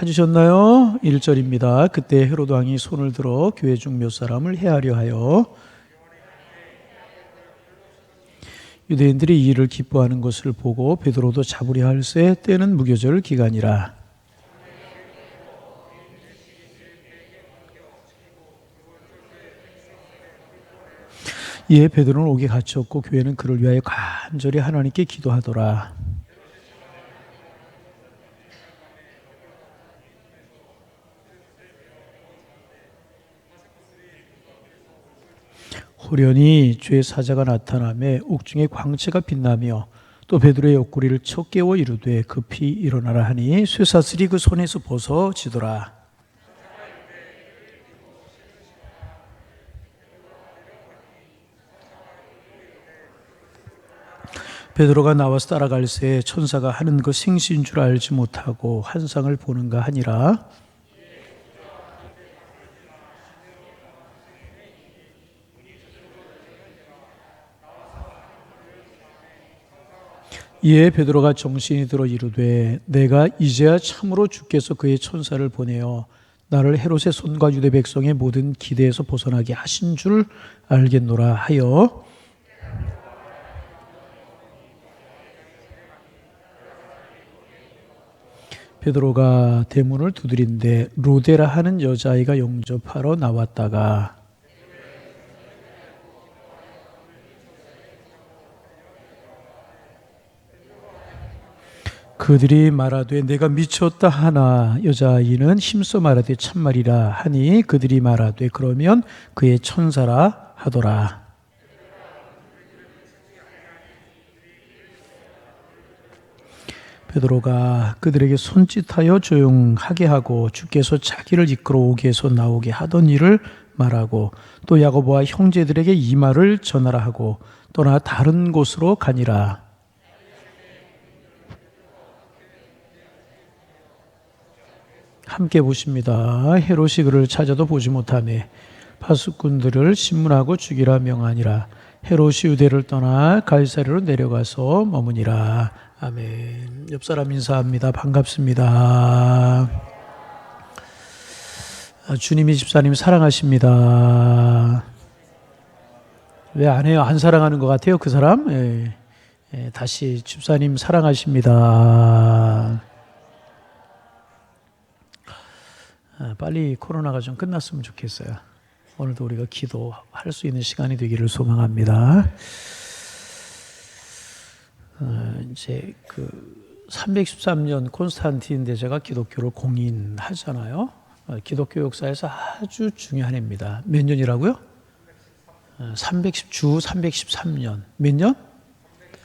찾으셨나요? 1절입니다. 그때 헤로드 왕이 손을 들어 교회 중 몇 사람을 해하려 하여 유대인들이 이 일을 기뻐하는 것을 보고 베드로도 잡으려 할세 때는 무교절 기간이라. 이에 베드로는 옥에 갇혔고 교회는 그를 위하여 간절히 하나님께 기도하더라. 호련히 주의 사자가 나타나매 옥중에 광채가 빛나며 또 베드로의 옆구리를 쳐 깨워 이르되 급히 일어나라 하니 쇠사슬이 그 손에서 벗어지더라. 베드로가 나와서 따라갈새 천사가 하는 것 생시인 줄 알지 못하고 환상을 보는가 하니라. 이에 베드로가 정신이 들어 이르되 내가 이제야 참으로 주께서 그의 천사를 보내어 나를 헤롯의 손과 유대 백성의 모든 기대에서 벗어나게 하신 줄 알겠노라 하여 베드로가 대문을 두드린데 로데라 하는 여자아이가 영접하러 나왔다가 그들이 말하되 내가 미쳤다 하나 여자아이는 힘써 말하되 참말이라 하니 그들이 말하되 그러면 그의 천사라 하더라. 베드로가 그들에게 손짓하여 조용하게 하고 주께서 자기를 이끌어 옥에서 나오게 하던 일을 말하고 또 야고보와 형제들에게 이 말을 전하라 하고 떠나 다른 곳으로 가니라. 함께 보십니다. 헤롯이 그를 찾아도 보지 못하매 파수꾼들을 신문하고 죽이라 명하니라. 헤롯이 유대를 떠나 가이사랴로 내려가서 머무니라. 아멘. 옆 사람 인사합니다. 반갑습니다. 주님이 집사님 사랑하십니다. 왜 안 해요? 안 사랑하는 것 같아요, 그 사람? 다시 집사님 사랑하십니다. 빨리 코로나가 좀 끝났으면 좋겠어요. 오늘도 우리가 기도할 수 있는 시간이 되기를 소망합니다. 이제 그 313년 콘스탄틴 대제가 기독교를 공인하잖아요. 기독교 역사에서 아주 중요한 해입니다. 몇 년이라고요? 313년. 몇 년?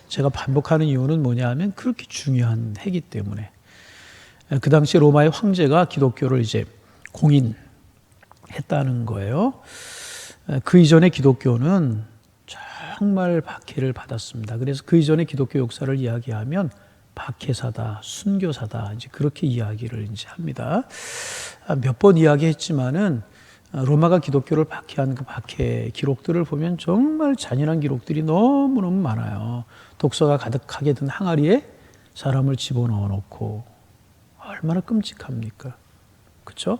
제가 반복하는 이유는 뭐냐면 그렇게 중요한 해이기 때문에. 그 당시 로마의 황제가 기독교를 이제 공인했다는 거예요. 그 이전의 기독교는 정말 박해를 받았습니다. 그래서 그 이전의 기독교 역사를 이야기하면 박해사다, 순교사다, 이제 그렇게 이야기를 이제 합니다. 몇 번 이야기했지만은 로마가 기독교를 박해한 그 박해 기록들을 보면 정말 잔인한 기록들이 너무너무 많아요. 독소가 가득하게 든 항아리에 사람을 집어넣어 놓고 얼마나 끔찍합니까? 그렇죠?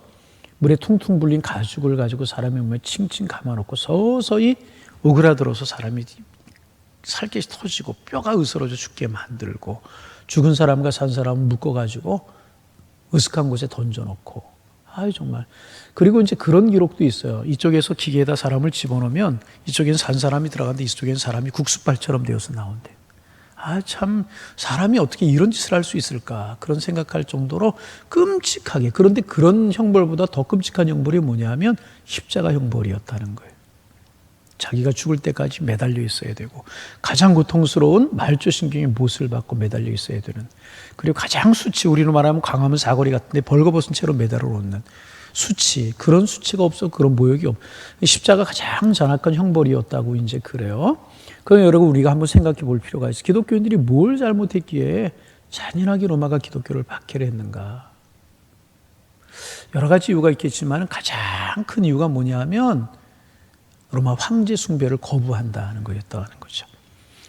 물에 퉁퉁 불린 가죽을 가지고 사람의 몸에 칭칭 감아놓고 서서히 오그라들어서 사람이 살갗이 터지고 뼈가 으스러져 죽게 만들고 죽은 사람과 산 사람을 묶어가지고 으슥한 곳에 던져놓고 아유 정말. 그리고 이제 그런 기록도 있어요. 이쪽에서 기계에다 사람을 집어넣으면 이쪽엔 산 사람이 들어가는데 이쪽엔 사람이 국수발처럼 되어서 나온대. 아, 참, 사람이 어떻게 이런 짓을 할 수 있을까? 그런 생각할 정도로 끔찍하게. 그런데 그런 형벌보다 더 끔찍한 형벌이 뭐냐면 십자가 형벌이었다는 거예요. 자기가 죽을 때까지 매달려 있어야 되고, 가장 고통스러운 말초신경의 못을 받고 매달려 있어야 되는, 그리고 가장 수치, 우리로 말하면 광화문 사거리 같은데 벌거벗은 채로 매달아 놓는 수치, 그런 수치가 없어, 그런 모욕이 없어. 십자가 가장 잔악한 형벌이었다고 이제 그래요. 그럼 여러분 우리가 한번 생각해 볼 필요가 있어요. 기독교인들이 뭘 잘못했기에 잔인하게 로마가 기독교를 박해를 했는가? 여러 가지 이유가 있겠지만 가장 큰 이유가 뭐냐면 로마 황제 숭배를 거부한다는 거였다는 거죠.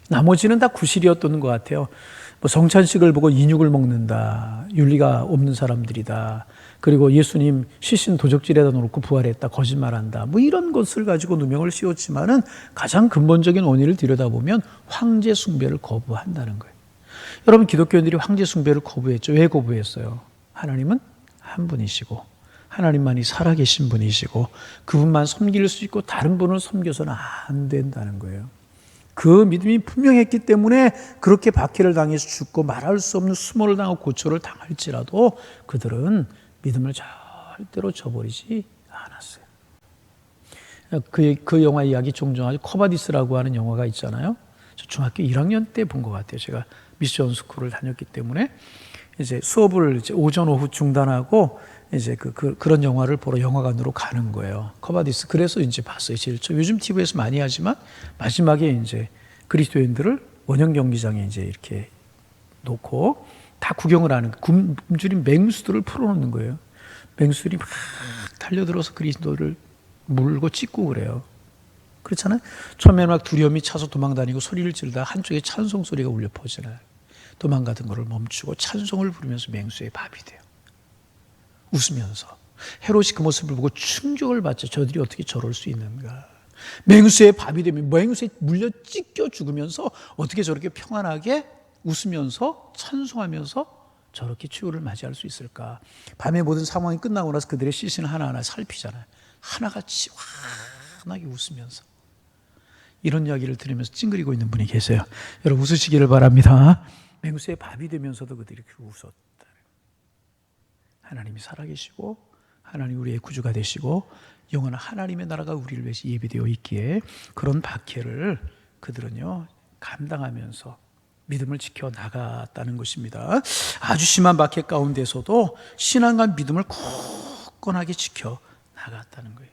나머지는 다 구실이었던 것 같아요. 뭐 성찬식을 보고 인육을 먹는다, 윤리가 없는 사람들이다, 그리고 예수님 시신 도적질에다 놓고 부활했다, 거짓말한다, 뭐 이런 것을 가지고 누명을 씌웠지만은 가장 근본적인 원인을 들여다보면 황제 숭배를 거부한다는 거예요. 여러분, 기독교인들이 황제 숭배를 거부했죠. 왜 거부했어요? 하나님은 한 분이시고 하나님만이 살아계신 분이시고 그분만 섬길 수 있고 다른 분을 섬겨서는 안 된다는 거예요. 그 믿음이 분명했기 때문에 그렇게 박해를 당해서 죽고 말할 수 없는 수모를 당하고 고초를 당할지라도 그들은 믿음을 절대로 저버리지 않았어요. 그 영화 이야기 종종 하죠. 코바디스라고 하는 영화가 있잖아요. 저 중학교 1학년 때 본 것 같아요. 제가 미션 스쿨을 다녔기 때문에 이제 수업을 이제 오전 오후 중단하고 이제 그런 영화를 보러 영화관으로 가는 거예요. 코바디스. 그래서 이제 봤어요. 제일 처음. 요즘 TV에서 많이 하지만 마지막에 이제 그리스도인들을 원형 경기장에 이제 이렇게 놓고 다 구경을 하는 굶주린 맹수들을 풀어놓는 거예요. 맹수들이 막 달려들어서 그리스도를 물고 찢고 그래요. 그렇잖아요. 처음에는 막 두려움이 차서 도망다니고 소리를 지르다가 한쪽에 찬송 소리가 울려 퍼지나요. 도망가던 것을 멈추고 찬송을 부르면서 맹수의 밥이 돼요. 웃으면서. 헤롯이 그 모습을 보고 충격을 받죠. 저들이 어떻게 저럴 수 있는가. 맹수의 밥이 되면 맹수에 물려 찢겨 죽으면서 어떻게 저렇게 평안하게 웃으면서 찬송하면서 저렇게 치유를 맞이할 수 있을까. 밤에 모든 상황이 끝나고 나서 그들의 시신을 하나하나 살피잖아요. 하나같이 환하게 웃으면서. 이런 이야기를 들으면서 찡그리고 있는 분이 계세요. 여러분 웃으시기를 바랍니다. 맹수의 밥이 되면서도 그들이 웃었다. 하나님이 살아계시고 하나님 우리의 구주가 되시고 영원한 하나님의 나라가 우리를 위해서 예비되어 있기에 그런 박해를 그들은요 감당하면서 믿음을 지켜나갔다는 것입니다. 아주 심한 박해 가운데서도 신앙과 믿음을 굳건하게 지켜나갔다는 거예요.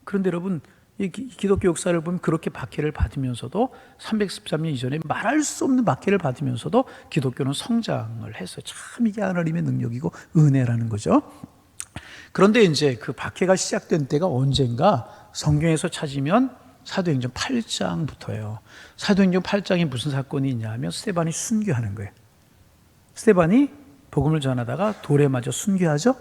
그런데 여러분, 이 기독교 역사를 보면 그렇게 박해를 받으면서도 313년 이전에 말할 수 없는 박해를 받으면서도 기독교는 성장을 했어요. 참 이게 하나님의 능력이고 은혜라는 거죠. 그런데 이제 그 박해가 시작된 때가 언젠가 성경에서 찾으면 사도행전 8장부터예요. 사도행전 8장에 무슨 사건이 있냐면 스데반이 순교하는 거예요. 스데반이 복음을 전하다가 돌에 맞아 순교하죠.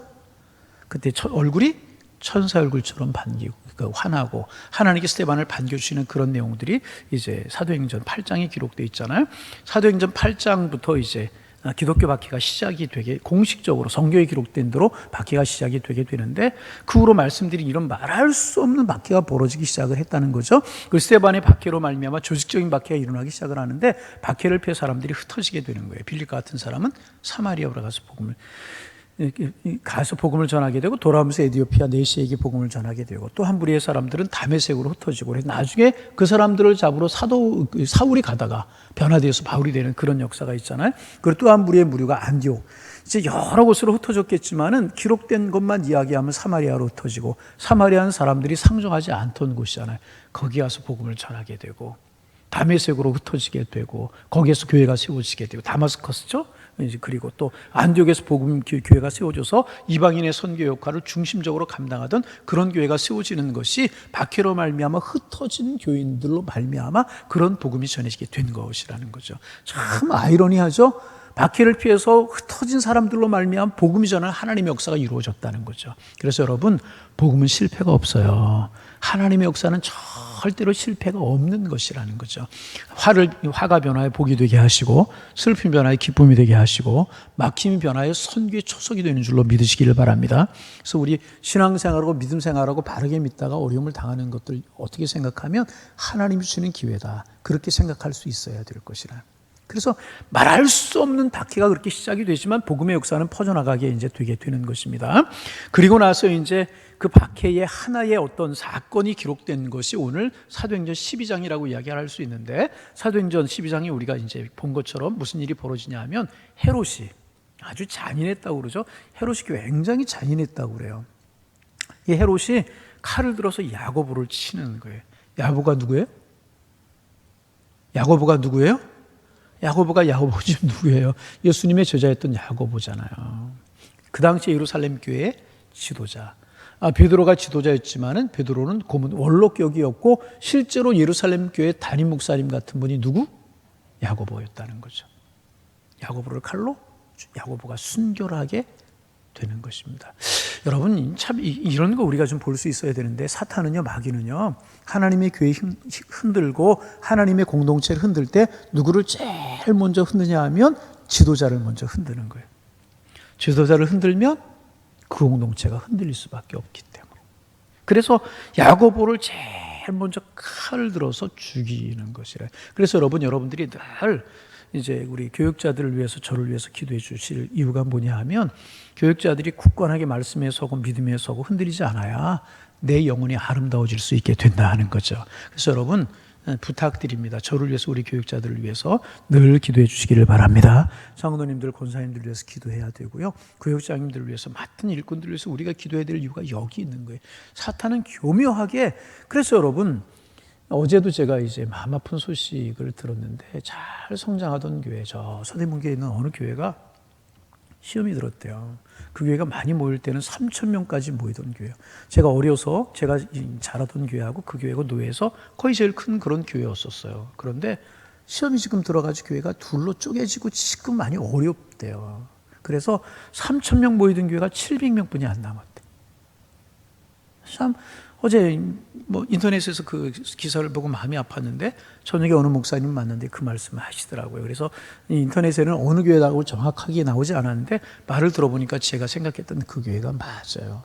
그때 얼굴이 천사 얼굴처럼 반기고 환하고 하나님께 스데반을 반겨주시는 그런 내용들이 이제 사도행전 8장에 기록되어 있잖아요. 사도행전 8장부터 이제 기독교 박해가 시작이 되게 공식적으로 성경에 기록된 대로 박해가 시작이 되게 되는데 그 후로 말씀드린 이런 말할 수 없는 박해가 벌어지기 시작을 했다는 거죠. 그 스데반의 박해로 말미암아 조직적인 박해가 일어나기 시작을 하는데 박해를 피해 사람들이 흩어지게 되는 거예요. 빌립과 같은 사람은 사마리아로 가서 복음을 전하게 되고 돌아오면서 에디오피아 내시에게 복음을 전하게 되고 또 한 무리의 사람들은 다메섹으로 흩어지고 나중에 그 사람들을 잡으러 사울이 가다가 변화되어서 바울이 되는 그런 역사가 있잖아요. 그리고 또 한 무리의 무리가 안디옥, 이제 여러 곳으로 흩어졌겠지만은 기록된 것만 이야기하면 사마리아로 흩어지고 사마리아는 사람들이 상종하지 않던 곳이잖아요. 거기 가서 복음을 전하게 되고 다메섹으로 흩어지게 되고 거기에서 교회가 세워지게 되고 다마스커스죠. 그리고 또 안디옥에서 복음 교회가 세워져서 이방인의 선교 역할을 중심적으로 감당하던 그런 교회가 세워지는 것이 박해로 말미암아 흩어진 교인들로 말미암아 그런 복음이 전해지게 된 것이라는 거죠. 참 아이러니하죠. 박해를 피해서 흩어진 사람들로 말미암아 복음이 전하는 하나님의 역사가 이루어졌다는 거죠. 그래서 여러분, 복음은 실패가 없어요. 하나님의 역사는 절대로 실패가 없는 것이라는 거죠. 화가 변화에 복이 되게 하시고 슬픔이 변화에 기쁨이 되게 하시고 막힘이 변화에 선교의 초석이 되는 줄로 믿으시기를 바랍니다. 그래서 우리 신앙생활하고 믿음생활하고 바르게 믿다가 어려움을 당하는 것들 어떻게 생각하면 하나님이 주시는 기회다. 그렇게 생각할 수 있어야 될 것이라. 그래서 말할 수 없는 박해가 그렇게 시작이 되지만 복음의 역사는 퍼져나가게 이제 되게 되는 것입니다. 그리고 나서 이제 그 박해의 하나의 어떤 사건이 기록된 것이 오늘 사도행전 12장이라고 이야기할 수 있는데 사도행전 12장에 우리가 이제 본 것처럼 무슨 일이 벌어지냐 하면 헤롯이 아주 잔인했다고 그러죠. 헤롯이 굉장히 잔인했다고 그래요. 이 헤롯이 칼을 들어서 야고보를 치는 거예요. 야고보가 누구예요? 야고보가 누구예요? 야고보가 야고보지 누구예요? 예수님의 제자였던 야고보잖아요. 그 당시 예루살렘 교회의 지도자. 베드로가 지도자였지만은 베드로는 고문 원로격이었고 실제로 예루살렘 교회 담임 목사님 같은 분이 누구? 야고보였다는 거죠. 야고보를 칼로 야고보가 순교하게 되는 것입니다. 여러분, 참 이런 거 우리가 좀 볼 수 있어야 되는데, 사탄은요, 마귀는요, 하나님의 교회 흔들고 하나님의 공동체를 흔들 때 누구를 제일 먼저 흔드냐 하면 지도자를 먼저 흔드는 거예요. 지도자를 흔들면 그 공동체가 흔들릴 수밖에 없기 때문에. 그래서 야고보를 제일 먼저 칼을 들어서 죽이는 것이래. 그래서 여러분들이 늘 이제 우리 교육자들을 위해서, 저를 위해서 기도해 주실 이유가 뭐냐 하면, 교육자들이 굳건하게 말씀에 서고 믿음에 서고 흔들리지 않아야 내 영혼이 아름다워질 수 있게 된다 하는 거죠. 그래서 여러분, 부탁드립니다. 저를 위해서, 우리 교육자들을 위해서 늘 기도해 주시기를 바랍니다. 장로님들, 권사님들을 위해서 기도해야 되고요. 교육장님들을 위해서, 맡은 일꾼들을 위해서 우리가 기도해야 될 이유가 여기 있는 거예요. 사탄은 교묘하게, 그래서 여러분, 어제도 제가 이제 마음 아픈 소식을 들었는데, 잘 성장하던 교회, 저 서대문교에 있는 어느 교회가 시험이 들었대요. 그 교회가 많이 모일 때는 3,000명까지 모이던 교회예요. 제가 어려서 제가 자라던 교회하고 그 교회가 노예에서 거의 제일 큰 그런 교회였었어요. 그런데 시험이 지금 들어가지고 교회가 둘로 쪼개지고 지금 많이 어렵대요. 그래서 3,000명 모이던 교회가 700명뿐이 안 남았대. 참, 어제 뭐 인터넷에서 그 기사를 보고 마음이 아팠는데, 저녁에 어느 목사님 만났는데 그 말씀을 하시더라고요. 그래서 인터넷에는 어느 교회라고 정확하게 나오지 않았는데, 말을 들어보니까 제가 생각했던 그 교회가 맞아요.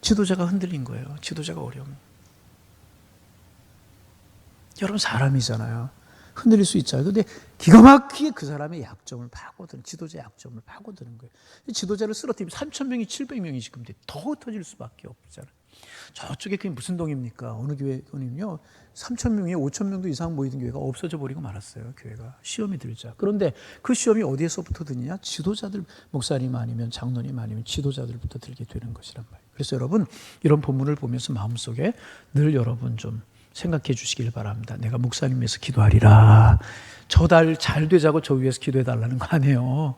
지도자가 흔들린 거예요. 지도자가 어려움. 여러분, 사람이잖아요. 흔들릴 수 있잖아요. 근데 기가 막히게 그 사람의 약점을 파고드는, 지도자의 약점을 파고드는 거예요. 지도자를 쓰러뜨리면 3,000명이 700명이 지금 더 흩어질 수밖에 없잖아요. 저쪽에 그게 무슨 동입니까? 어느 교회는요, 3,000명에 5,000명도 이상 모이던 교회가 없어져 버리고 말았어요. 교회가 시험이 들자. 그런데 그 시험이 어디에서부터 드느냐? 지도자들, 목사님 아니면 장로님 아니면 지도자들부터 들게 되는 것이란 말이에요. 그래서 여러분, 이런 본문을 보면서 마음속에 늘 여러분 좀 생각해 주시길 바랍니다. 내가 목사님 위해서 기도하리라. 저 달 잘 되자고 저 위해서 기도해 달라는 거 아니에요.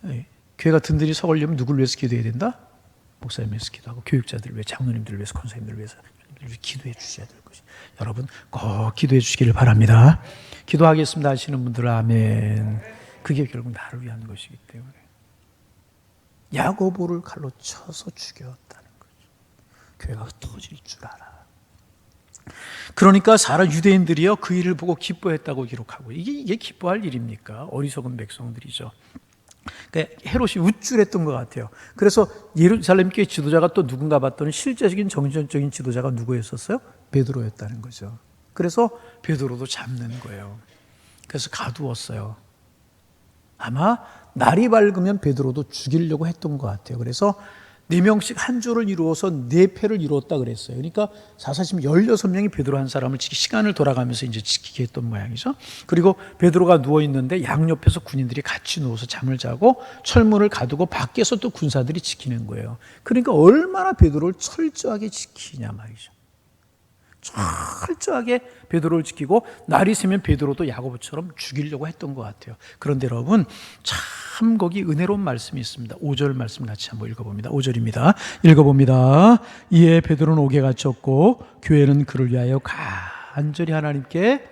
에? 교회가 든든히 서걸려면 누굴 위해서 기도해야 된다? 목사님 위해서 기도하고, 교육자들 위해, 장로님들 위해서, 권사님들 위해서 기도해 주셔야 될 것이. 여러분 꼭 기도해 주시기를 바랍니다. 기도하겠습니다 하시는 분들 아멘. 그게 결국 나를 위한 것이기 때문에. 야고보를 칼로 쳐서 죽였다는 거죠. 교회가 흩어질 줄 알아. 그러니까 유대인들이요, 그 일을 보고 기뻐했다고 기록하고, 이게 기뻐할 일입니까? 어리석은 백성들이죠. 그러니까 헤롯이 우쭐했던 것 같아요. 그래서 예루살렘 교회 지도자가 또 누군가 봤더니 실제적인 정신적인 지도자가 누구였었어요? 베드로였다는 거죠. 그래서 베드로도 잡는 거예요. 그래서 가두었어요. 아마 날이 밝으면 베드로도 죽이려고 했던 것 같아요. 그래서 4명씩 한 조를 이루어서 4패를 이루었다 그랬어요. 그러니까 4사심 16명이 베드로 한 사람을 시간을 돌아가면서 이제 지키게 했던 모양이죠. 그리고 베드로가 누워 있는데 양옆에서 군인들이 같이 누워서 잠을 자고 철문을 가두고 밖에서 또 군사들이 지키는 거예요. 그러니까 얼마나 베드로를 철저하게 지키냐 말이죠. 철저하게 베드로를 지키고, 날이 새면 베드로도 야고보처럼 죽이려고 했던 것 같아요. 그런데 여러분, 참 거기 은혜로운 말씀이 있습니다. 5절 말씀 같이 한번 읽어봅니다. 5절입니다. 읽어봅니다. 이에 베드로는 옥에 갇혔고 교회는 그를 위하여 간절히 하나님께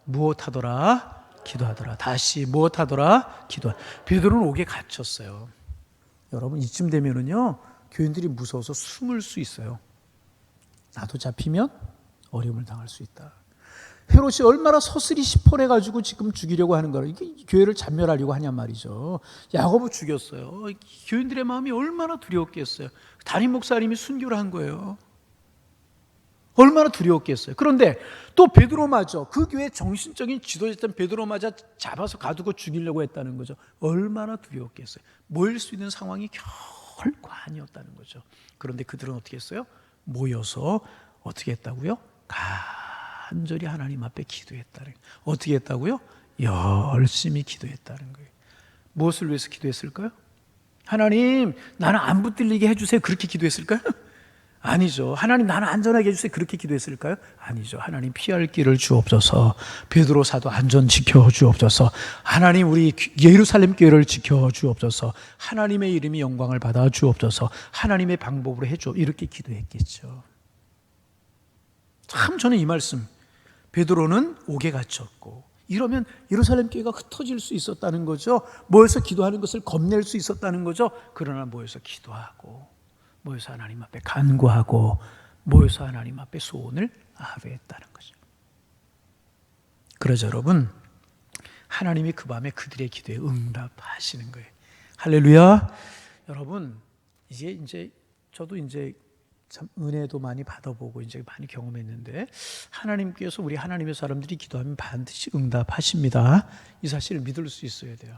무엇하더라? 기도하더라. 다시 무엇하더라? 기도하더라. 베드로는 옥에 갇혔어요. 여러분, 이쯤 되면은요, 교인들이 무서워서 숨을 수 있어요. 나도 잡히면 어려움을 당할 수 있다. 헤롯이 얼마나 서슬이 시퍼래가지고 지금 죽이려고 하는 거라, 이게 교회를 잔멸하려고 하냐 말이죠. 야고보 죽였어요. 교인들의 마음이 얼마나 두려웠겠어요. 담임 목사님이 순교를 한 거예요. 얼마나 두려웠겠어요. 그런데 또 베드로마저, 그 교회의 정신적인 지도자였던 베드로마저 잡아서 가두고 죽이려고 했다는 거죠. 얼마나 두려웠겠어요. 모일 수 있는 상황이 결코 아니었다는 거죠. 그런데 그들은 어떻게 했어요? 모여서 어떻게 했다고요? 간절히 하나님 앞에 기도했다는 거예요. 어떻게 했다고요? 열심히 기도했다는 거예요. 무엇을 위해서 기도했을까요? 하나님, 나는 안 붙들리게 해주세요. 그렇게 기도했을까요? 아니죠. 하나님, 나는 안전하게 해주세요. 그렇게 기도했을까요? 아니죠. 하나님, 피할 길을 주옵소서. 베드로 사도 안전 지켜 주옵소서. 하나님, 우리 예루살렘 교회를 지켜 주옵소서. 하나님의 이름이 영광을 받아 주옵소서. 하나님의 방법으로 해줘. 이렇게 기도했겠죠. 참 저는 이 말씀, 베드로는 옥에 갇혔고 이러면 예루살렘 교회가 흩어질 수 있었다는 거죠. 모여서 기도하는 것을 겁낼 수 있었다는 거죠. 그러나 모여서 기도하고, 모여서 하나님 앞에 간구하고, 모여서 하나님 앞에 소원을 아뢰했다는 거죠. 그러자 여러분, 하나님이 그 밤에 그들의 기도에 응답하시는 거예요. 할렐루야. 여러분, 이제 저도 이제 참 은혜도 많이 받아보고 이제 많이 경험했는데, 하나님께서 우리 하나님의 사람들이 기도하면 반드시 응답하십니다. 이 사실을 믿을 수 있어야 돼요.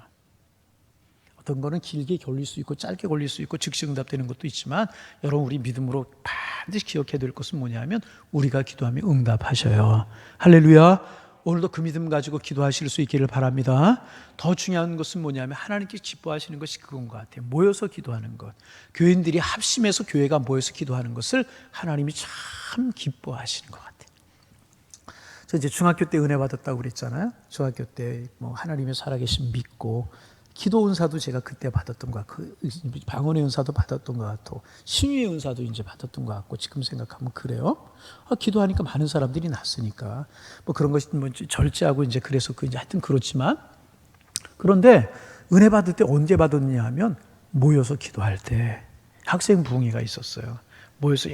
어떤 거는 길게 걸릴 수 있고 짧게 걸릴 수 있고 즉시 응답되는 것도 있지만, 여러분 우리 믿음으로 반드시 기억해야 될 것은 뭐냐면, 우리가 기도하면 응답하셔요. 할렐루야. 오늘도 그 믿음 가지고 기도하실 수 있기를 바랍니다. 더 중요한 것은 뭐냐면, 하나님께 기뻐하시는 것이 그건 것 같아요. 모여서 기도하는 것. 교인들이 합심해서 교회가 모여서 기도하는 것을 하나님이 참 기뻐하시는 것 같아요. 저 이제 중학교 때 은혜 받았다고 그랬잖아요. 중학교 때 뭐 하나님의 살아계신 믿고, 기도 은사도 제가 그때 받았던 것 같고, 방언의 은사도 받았던 것 같고, 신유의 은사도 이제 받았던 것 같고, 지금 생각하면 그래요. 기도하니까 많은 사람들이 났으니까 뭐 그런 것이 뭐 절제하고 이제 그래서 이제 하여튼 그렇지만, 그런데 은혜 받을 때 언제 받았냐 하면, 모여서 기도할 때 학생 부흥회가 있었어요. 모여서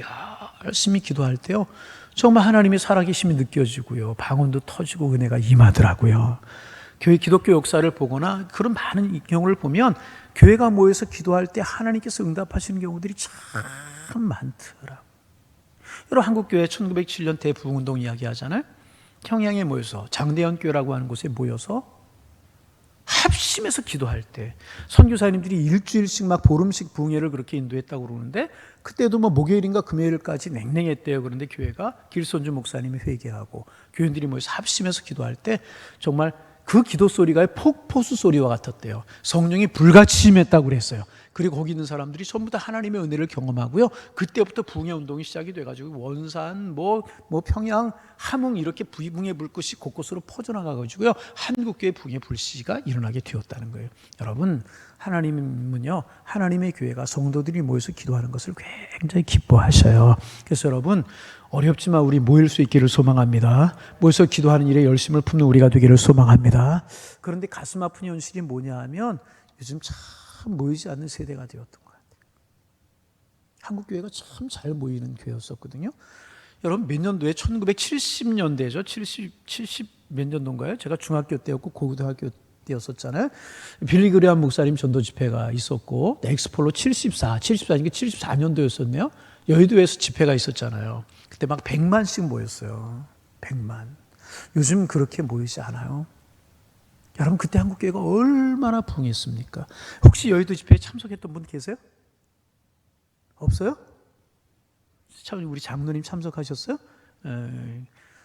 열심히 기도할 때요, 정말 하나님의 살아계심이 느껴지고요, 방언도 터지고 은혜가 임하더라고요. 교회 기독교 역사를 보거나 그런 많은 경우를 보면, 교회가 모여서 기도할 때 하나님께서 응답하시는 경우들이 참 많더라고요. 여러분, 한국교회 1907년 대부흥운동 이야기하잖아요. 평양에 모여서, 장대현교회라고 하는 곳에 모여서 합심해서 기도할 때, 선교사님들이 일주일씩 막 보름씩 부흥회를 그렇게 인도했다고 그러는데, 그때도 뭐 목요일인가 금요일까지 냉랭했대요. 그런데 교회가 길손주 목사님이 회개하고 교인들이 모여서 합심해서 기도할 때 정말 그 기도 소리가 폭포수 소리와 같았대요. 성령이 불같이 임했다고 그랬어요. 그리고 거기 있는 사람들이 전부 다 하나님의 은혜를 경험하고요, 그때부터 부흥의 운동이 시작이 돼가지고 원산, 뭐 평양, 함흥 이렇게 부흥의 불꽃이 곳곳으로 퍼져나가가지고요, 한국교회 부흥의 불씨가 일어나게 되었다는 거예요. 여러분, 하나님은요, 하나님의 교회가 성도들이 모여서 기도하는 것을 굉장히 기뻐하셔요. 그래서 여러분, 어렵지만 우리 모일 수 있기를 소망합니다. 모여서 기도하는 일에 열심을 품는 우리가 되기를 소망합니다. 그런데 가슴 아픈 현실이 뭐냐 하면, 요즘 참 모이지 않는 세대가 되었던 것 같아요. 한국교회가 참 잘 모이는 교회였었거든요. 여러분, 몇 년도에 1970년대죠. 70 몇 년도인가요? 제가 중학교 때였고 고등학교 때였었잖아요. 빌리그레암 목사님 전도 집회가 있었고, 엑스폴로 74니까 74년도였었네요. 여의도에서 집회가 있었잖아요. 그때 막 100만씩 모였어요. 100만. 요즘 그렇게 모이지 않아요. 여러분, 그때 한국교회가 얼마나 부흥했습니까? 혹시 여의도 집회에 참석했던 분 계세요? 없어요? 참, 우리 장로님 참석하셨어요?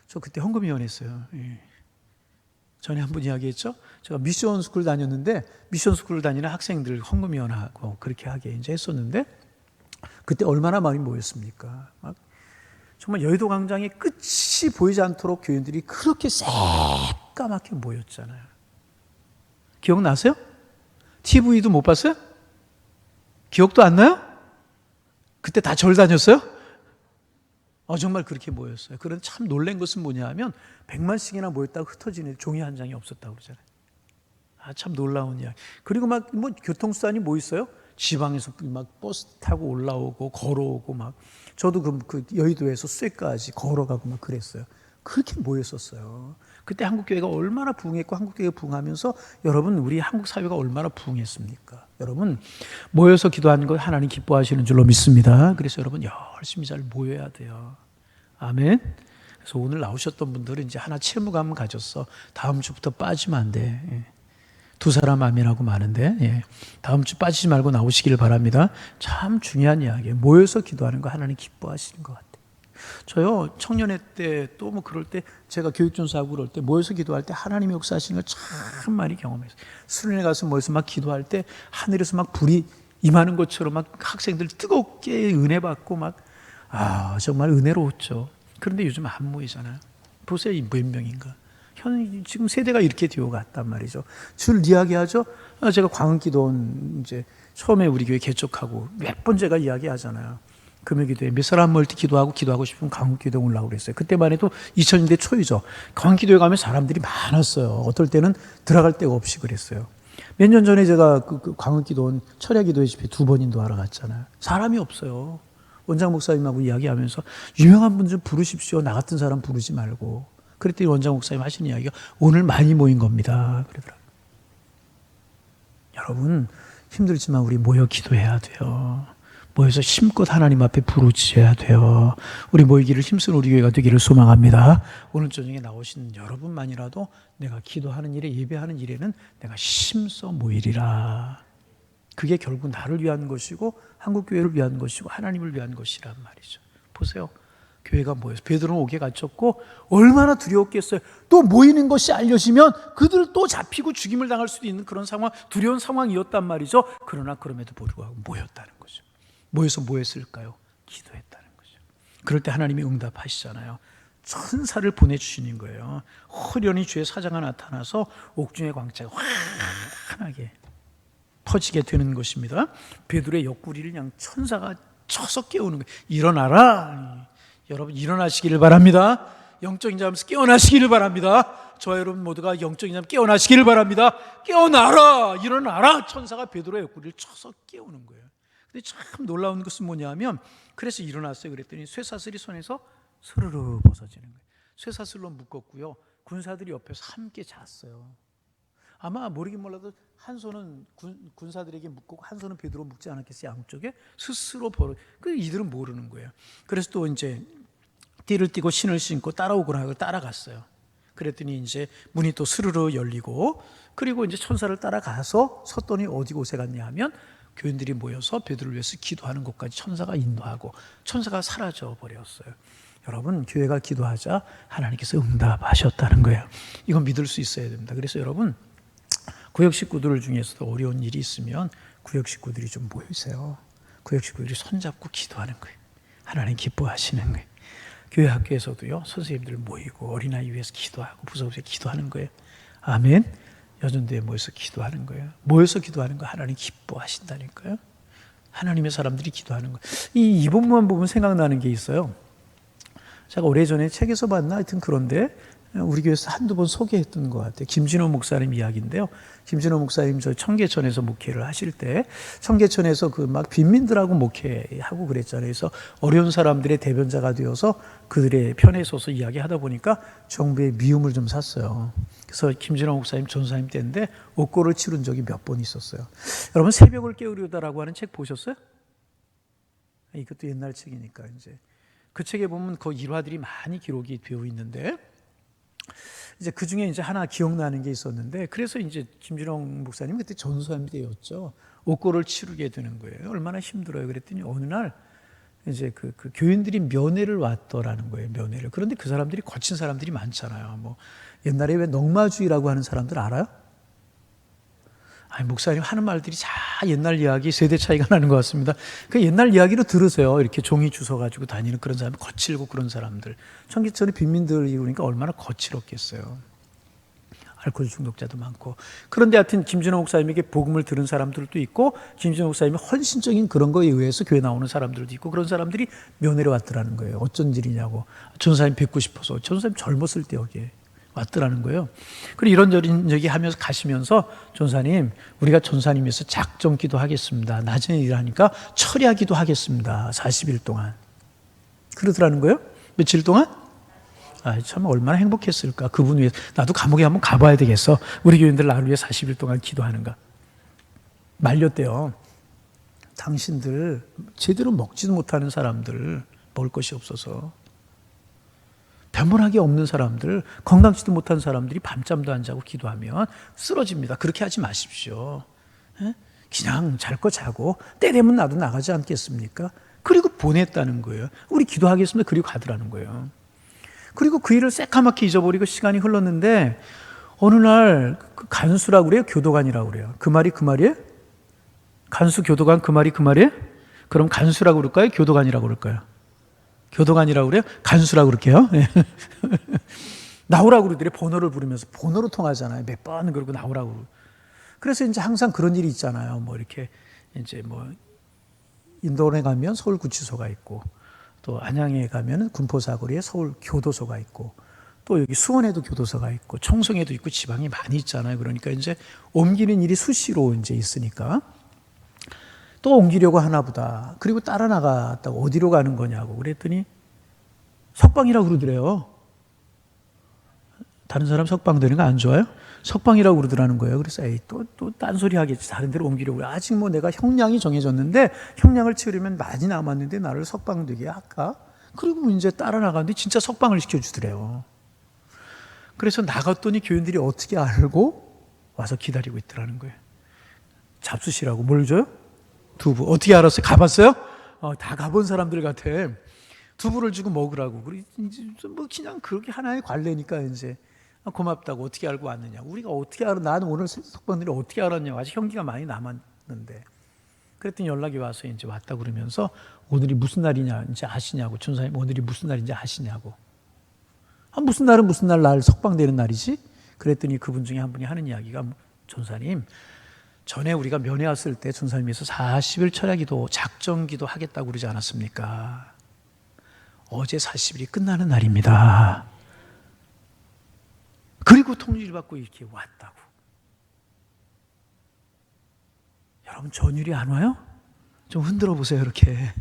저 그때 헌금위원 했어요. 전에 한 번 이야기했죠? 제가 미션 스쿨 다녔는데, 미션 스쿨 다니는 학생들 헌금위원하고 그렇게 하게 이제 했었는데, 그때 얼마나 많이 모였습니까? 막 정말 여의도 광장에 끝이 보이지 않도록 교인들이 그렇게 새까맣게 모였잖아요. 기억나세요? TV도 못 봤어요? 기억도 안 나요? 그때 다 절 다녔어요? 정말 그렇게 모였어요. 그런데 참 놀란 것은 뭐냐 하면, 100만씩이나 모였다고 흩어지는 종이 한 장이 없었다고 그러잖아요. 참 놀라운 이야기. 그리고 막 뭐 교통수단이 뭐 있어요? 지방에서 막 버스 타고 올라오고 걸어오고, 막 저도 그 여의도에서 쇠까지 걸어가고 막 그랬어요. 그렇게 모였었어요. 그때 한국교회가 얼마나 부흥했고, 한국교회가 부흥하면서 여러분, 우리 한국 사회가 얼마나 부흥했습니까? 여러분, 모여서 기도하는 것 하나님 기뻐하시는 줄로 믿습니다. 그래서 여러분, 열심히 잘 모여야 돼요. 아멘. 그래서 오늘 나오셨던 분들은 이제 하나 채무감 가졌어. 다음 주부터 빠지면 안 돼. 두 사람 아멘하고 마는데, 다음 주 빠지지 말고 나오시길 바랍니다. 참 중요한 이야기예요. 모여서 기도하는 거 하나님 기뻐하시는 것 같아요. 저요, 청년회 때 또 뭐 그럴 때, 제가 교육전사하고 그럴 때 모여서 기도할 때 하나님의 역사하시는 걸 참 많이 경험했어요. 수련회 가서 모여서 막 기도할 때 하늘에서 막 불이 임하는 것처럼 막 학생들 뜨겁게 은혜 받고 막, 정말 은혜로웠죠. 그런데 요즘 안 모이잖아요. 보세요, 이 몇 명인가. 지금 세대가 이렇게 되어갔단 말이죠. 줄 이야기하죠. 제가 광흥기도원 이제 처음에 우리 교회 개척하고 몇 번 제가 이야기하잖아요. 금요기도에 몇 사람 멀티 기도하고 싶으면 강원기도에 오려고 그랬어요. 그때만 해도 2000년대 초이죠. 강원기도에 가면 사람들이 많았어요. 어떨 때는 들어갈 데가 없이 그랬어요. 몇 년 전에 제가 그 강원기도 철야기도회 집회 2번 인도하러 갔잖아요. 사람이 없어요. 원장 목사님하고 이야기하면서 유명한 분 좀 부르십시오. 나 같은 사람 부르지 말고. 그랬더니 원장 목사님 하시는 이야기가 오늘 많이 모인 겁니다. 그러더라고요. 여러분 힘들지만 우리 모여 기도해야 돼요. 모여서 힘껏 하나님 앞에 부르짖어야 돼요. 우리 모이기를 힘쓴 우리 교회가 되기를 소망합니다. 오늘 저녁에 나오신 여러분만이라도 내가 기도하는 일에 예배하는 일에는 내가 힘써 모이리라. 그게 결국 나를 위한 것이고 한국교회를 위한 것이고 하나님을 위한 것이란 말이죠. 보세요. 교회가 모여서 베드로는 옥에 갇혔고 얼마나 두려웠겠어요. 또 모이는 것이 알려지면 그들 또 잡히고 죽임을 당할 수도 있는 그런 상황, 두려운 상황이었단 말이죠. 그러나 그럼에도 불구하고 모였다는 거죠. 모여서 뭐 했을까요? 기도했다는 거죠. 그럴 때 하나님이 응답하시잖아요. 천사를 보내주시는 거예요. 호련히 주의 사자가 나타나서 옥중의 광채가 환하게 퍼지게 되는 것입니다. 베드로의 옆구리를 그냥 천사가 쳐서 깨우는 거예요. 일어나라. 여러분 일어나시기를 바랍니다. 영적인 잠에서 깨어나시기를 바랍니다. 저와 여러분 모두가 영적인 잠 깨어나시기를 바랍니다. 깨어나라. 일어나라. 천사가 베드로의 옆구리를 쳐서 깨우는 거예요. 근데 참 놀라운 것은 뭐냐면 그래서 일어났어요. 그랬더니 쇠사슬이 손에서 스르르 벗어지는 거예요. 쇠사슬로 묶었고요. 군사들이 옆에서 함께 잤어요. 아마 모르긴 몰라도 한 손은 군사들에게 묶고 한 손은 베드로 묶지 않았겠어요. 양쪽에 스스로 벌어. 그 이들은 모르는 거예요. 그래서 또 이제 띠를 띠고 신을 신고 따라오거나 하고 따라갔어요. 그랬더니 이제 문이 또 스르르 열리고 그리고 이제 천사를 따라가서 섰더니 어디 곳에 갔냐 하면 교인들이 모여서 베드로를 위해서 기도하는 곳까지 천사가 인도하고 천사가 사라져 버렸어요. 여러분 교회가 기도하자 하나님께서 응답하셨다는 거예요. 이건 믿을 수 있어야 됩니다. 그래서 여러분 구역 식구들 중에서도 어려운 일이 있으면 구역 식구들이 좀 모이세요. 구역 식구들이 손잡고 기도하는 거예요. 하나님 기뻐하시는 거예요. 교회 학교에서도요 선생님들 모이고 어린아이 위해서 기도하고 부서부서 기도하는 거예요. 아멘. 여전도에 모여서 기도하는 거예요. 모여서 기도하는 거 하나님 기뻐하신다니까요. 하나님의 사람들이 기도하는 거예요. 이 부분만 보면 생각나는 게 있어요. 제가 오래전에 책에서 봤나 하여튼 그런데 우리 교회에서 한두 번 소개했던 것 같아요. 김진호 목사님 이야기인데요. 김진호 목사님 저 청계천에서 목회를 하실 때 청계천에서 그 막 빈민들하고 목회하고 그랬잖아요. 그래서 어려운 사람들의 대변자가 되어서 그들의 편에 서서 이야기하다 보니까 정부의 미움을 좀 샀어요. 그래서 김진호 목사님 전사님 때인데 옥고를 치른 적이 몇 번 있었어요. 여러분 새벽을 깨우려다라고 하는 책 보셨어요? 이것도 옛날 책이니까 이제 그 책에 보면 그 일화들이 많이 기록이 되어 있는데 이제 그 중에 이제 하나 기억나는 게 있었는데 그래서 이제 김진홍 목사님 그때 전수함이 되었죠. 옥고를 치르게 되는 거예요. 얼마나 힘들어요. 그랬더니 어느 날 이제 그 교인들이 면회를 왔더라는 거예요. 면회를. 그런데 그 사람들이 거친 사람들이 많잖아요. 뭐 옛날에 왜 넉마주의라고 하는 사람들 알아요? 아니, 목사님 하는 말들이 다 옛날 이야기 세대 차이가 나는 것 같습니다. 그 옛날 이야기로 들으세요. 이렇게 종이 주워가지고 다니는 그런 사람, 거칠고 그런 사람들. 청계천의 빈민들이 그러니까 얼마나 거칠었겠어요. 알코올 중독자도 많고. 그런데 하여튼 김진호 목사님에게 복음을 들은 사람들도 있고 김진호 목사님이 헌신적인 그런 거에 의해서 교회 나오는 사람들도 있고 그런 사람들이 면회를 왔더라는 거예요. 어쩐 일이냐고. 전사님 뵙고 싶어서. 전사님 젊었을 때 여기에 왔더라는 거예요. 그리고 이런저런 얘기 하면서 가시면서 전사님 우리가 전사님에서 작정 기도하겠습니다. 낮에 일하니까 철야 기도하겠습니다. 40일 동안. 그러더라는 거예요. 며칠 동안? 아, 참 얼마나 행복했을까. 그분 위해 나도 감옥에 한번 가봐야 되겠어. 우리 교인들 나를 위해 40일 동안 기도하는가. 말렸대요. 당신들 제대로 먹지도 못하는 사람들 먹을 것이 없어서 변분하게 없는 사람들, 건강치도 못한 사람들이 밤잠도 안 자고 기도하면 쓰러집니다. 그렇게 하지 마십시오. 그냥 잘 거 자고 때 되면 나도 나가지 않겠습니까? 그리고 보냈다는 거예요. 우리 기도하겠습니다. 그리고 가더라는 거예요. 그리고 그 일을 새까맣게 잊어버리고 시간이 흘렀는데 어느 날 그 간수라고 그래요? 교도관이라고 그래요? 그 말이에요? 간수, 교도관 그 말이에요? 그럼 간수라고 그럴까요? 교도관이라고 그럴까요? 교도관이라고 그래요? 간수라고 그럴게요. 나오라고 그러더래. 번호를 부르면서 번호로 통하잖아요. 몇 번 그러고 나오라고. 그래서 이제 항상 그런 일이 있잖아요. 뭐 이렇게 이제 뭐 인도원에 가면 서울구치소가 있고, 또 안양에 가면 군포사거리에 서울교도소가 있고, 또 여기 수원에도 교도소가 있고, 청송에도 있고, 지방이 많이 있잖아요. 그러니까 이제 옮기는 일이 수시로 이제 있으니까 또 옮기려고 하나 보다. 그리고 따라 나갔다고 어디로 가는 거냐고 그랬더니 석방이라고 그러더래요. 다른 사람 석방 되는 거 안 좋아요? 석방이라고 그러더라는 거예요. 그래서 에이, 또 딴소리 하겠지. 다른 데로 옮기려고. 아직 뭐 내가 형량이 정해졌는데 형량을 치르면 많이 남았는데 나를 석방되게 할까? 그리고 이제 따라 나가는데 진짜 석방을 시켜주더래요. 그래서 나갔더니 교인들이 어떻게 알고 와서 기다리고 있더라는 거예요. 잡수시라고. 뭘 줘요? 두부. 어떻게 알았어요? 가봤어요? 다 가본 사람들 같아. 두부를 주고 먹으라고. 뭐 그냥 그렇게 하나의 관례니까 이제 고맙다고. 어떻게 알고 왔느냐. 우리가 어떻게 알아? 나는 오늘 석방들이 어떻게 알았냐고. 아직 형기가 많이 남았는데. 그랬더니 연락이 와서 이제 왔다 그러면서 오늘이 무슨 날이냐 이제 아시냐고. 전사님 오늘이 무슨 날인지 아시냐고. 무슨 날은 무슨 날 석방되는 날이지? 그랬더니 그분 중에 한 분이 하는 이야기가 전사님 전에 우리가 면회 왔을 때 전사님께서 40일 철야기도 작정기도 하겠다고 그러지 않았습니까? 어제 40일이 끝나는 날입니다. 그리고 통지를 받고 이렇게 왔다고. 여러분 전율이 안 와요? 좀 흔들어 보세요. 이렇게.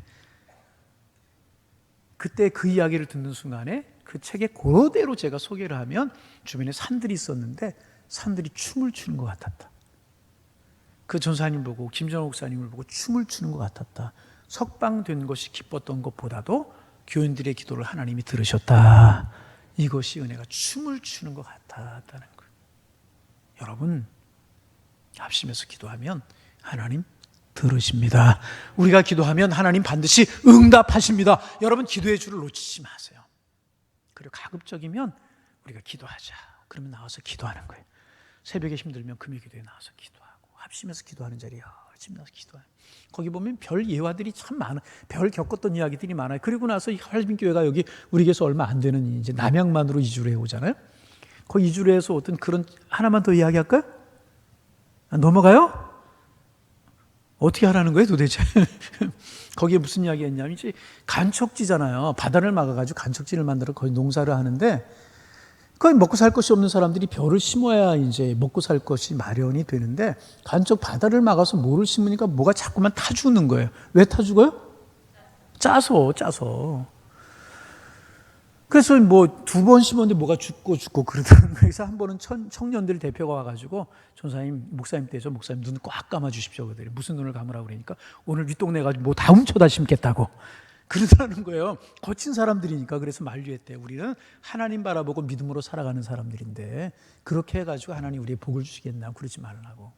그때 그 이야기를 듣는 순간에 그 책에 그대로 제가 소개를 하면 주변에 산들이 있었는데 산들이 춤을 추는 것 같았다. 그 전사님 보고 김정옥 목사님을 보고 춤을 추는 것 같았다. 석방된 것이 기뻤던 것보다도 교인들의 기도를 하나님이 들으셨다. 이것이 은혜가 춤을 추는 것 같았다는 거예요. 여러분 합심해서 기도하면 하나님 들으십니다. 우리가 기도하면 하나님 반드시 응답하십니다. 여러분 기도의 줄을 놓치지 마세요. 그리고 가급적이면 우리가 기도하자. 그러면 나와서 기도하는 거예요. 새벽에 힘들면 금요 기도에 나와서 기도하고 합심해서 기도하는 자리에 열심히 나와서 기도해요. 거기 보면 별 예화들이 참 많아. 별 겪었던 이야기들이 많아요. 그리고 나서 이 할빈교회가 여기 우리 교회에서 얼마 안 되는 이제 남양만으로 이주를 해오잖아요. 거기 이주를 해서 어떤 그런 하나만 더 이야기할까요? 넘어가요? 어떻게 하라는 거예요 도대체? 거기에 무슨 이야기가 있냐면 이제 간척지잖아요. 바다를 막아가지고 간척지를 만들어 거기 농사를 하는데 거기 먹고 살 것이 없는 사람들이 벼를 심어야 이제 먹고 살 것이 마련이 되는데 간척 바다를 막아서 뭐를 심으니까 뭐가 자꾸만 타 죽는 거예요. 왜 타 죽어요? 짜서. 그래서 뭐 2번 심었는데 뭐가 죽고 그러더라고요. 그래서 한 번은 청년들 대표가 와가지고 전사님 목사님 때죠. 목사님 눈 꽉 감아 주십시오. 그러더니 무슨 눈을 감으라고 그러니까 오늘 윗동네 가지고 뭐 다 훔쳐다 심겠다고 그러더라는 거예요. 거친 사람들이니까. 그래서 만류했대요. 우리는 하나님 바라보고 믿음으로 살아가는 사람들인데 그렇게 해가지고 하나님 우리의 복을 주시겠나 그러지 말라고.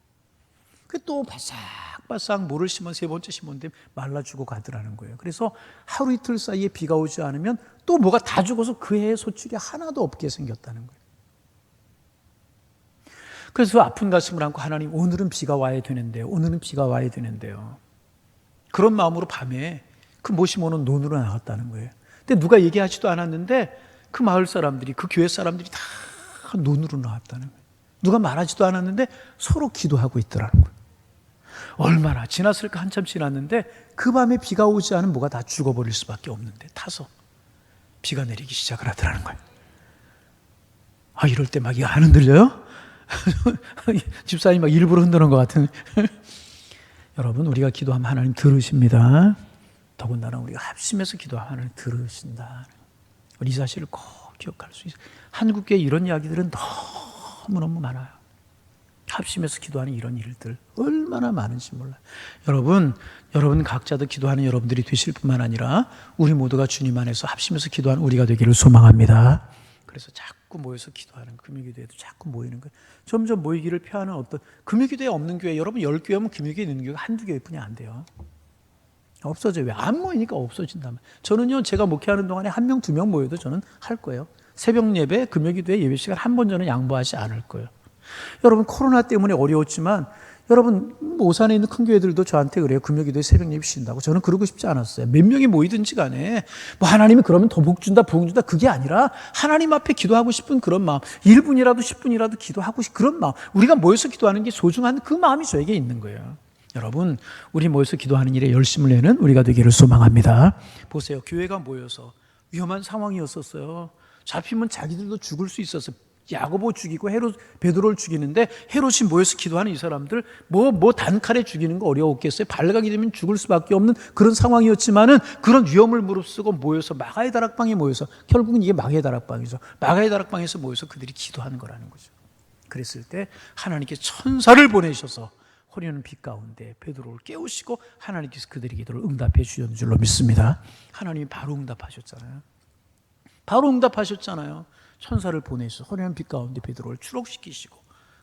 또 바싹바싹 모를 심은 3번째 심었는데 말라주고 가더라는 거예요. 그래서 하루 이틀 사이에 비가 오지 않으면 또 뭐가 다 죽어서 그 해의 소출이 하나도 없게 생겼다는 거예요. 그래서 아픈 가슴을 안고 하나님 오늘은 비가 와야 되는데요. 오늘은 비가 와야 되는데요. 그런 마음으로 밤에 그 모시모는 논으로 나갔다는 거예요. 근데 누가 얘기하지도 않았는데 그 마을 사람들이 그 교회 사람들이 다 논으로 나왔다는 거예요. 누가 말하지도 않았는데 서로 기도하고 있더라는 거예요. 얼마나 지났을까 한참 지났는데 그 밤에 비가 오지 않으면 뭐가 다 죽어버릴 수밖에 없는데 타서 비가 내리기 시작을 하더라는 거예요. 이럴 때 막 이거 안 흔들려요? 집사님 막 일부러 흔드는 것 같은. 여러분 우리가 기도하면 하나님 들으십니다. 더군다나 우리가 합심해서 기도하면 하나님 들으신다. 우리 이 사실을 꼭 기억할 수 있어요. 한국교회 이런 이야기들은 너무너무 많아요. 합심해서 기도하는 이런 일들 얼마나 많은지 몰라요. 여러분 각자도 기도하는 여러분들이 되실 뿐만 아니라 우리 모두가 주님 안에서 합심해서 기도하는 우리가 되기를 소망합니다. 그래서 자꾸 모여서 기도하는 금요기도에도 자꾸 모이는 거예요. 점점 모이기를 피하는 어떤 금요기도에 없는 교회 여러분 10교회면 금요기도에 있는 교회가 한두 교회뿐이 안 돼요. 없어져요. 왜? 안 모이니까 없어진다면. 저는요 제가 목회하는 동안에 1명 2명 모여도 저는 할 거예요. 새벽 예배 금요기도에 예배 시간 한 번 저는 양보하지 않을 거예요. 여러분 코로나 때문에 어려웠지만 여러분 오산에 있는 큰 교회들도 저한테 그래요. 금요기도에 새벽 예배 신다고. 저는 그러고 싶지 않았어요. 몇 명이 모이든지 간에 뭐 하나님이 그러면 더 복 준다 부흥 준다 그게 아니라 하나님 앞에 기도하고 싶은 그런 마음 1분이라도 10분이라도 기도하고 싶은 그런 마음 우리가 모여서 기도하는 게 소중한 그 마음이 저에게 있는 거예요. 여러분, 우리 모여서 기도하는 일에 열심을 내는 우리가 되기를 소망합니다. 보세요. 교회가 모여서 위험한 상황이었었어요. 잡히면 자기들도 죽을 수 있었어요. 야고보 죽이고 베드로를 죽이는데 헤롯이 모여서 기도하는 이 사람들 단칼에 죽이는 거 어려웠겠어요. 발각이 되면 죽을 수밖에 없는 그런 상황이었지만은 그런 위험을 무릅쓰고 모여서 마가의 다락방에 모여서, 결국은 이게 마가의 다락방이죠. 마가의 다락방에서 모여서 그들이 기도하는 거라는 거죠. 그랬을 때 하나님께 천사를 보내셔서 호련한 빛 가운데 베드로를 깨우시고 하나님께서 그들의 기도를 응답해 주셨는 줄로 믿습니다. 하나님이 바로 응답하셨잖아요. 바로 응답하셨잖아요. 천사를 보내셔서 호련한 빛 가운데 베드로를 추록시키시고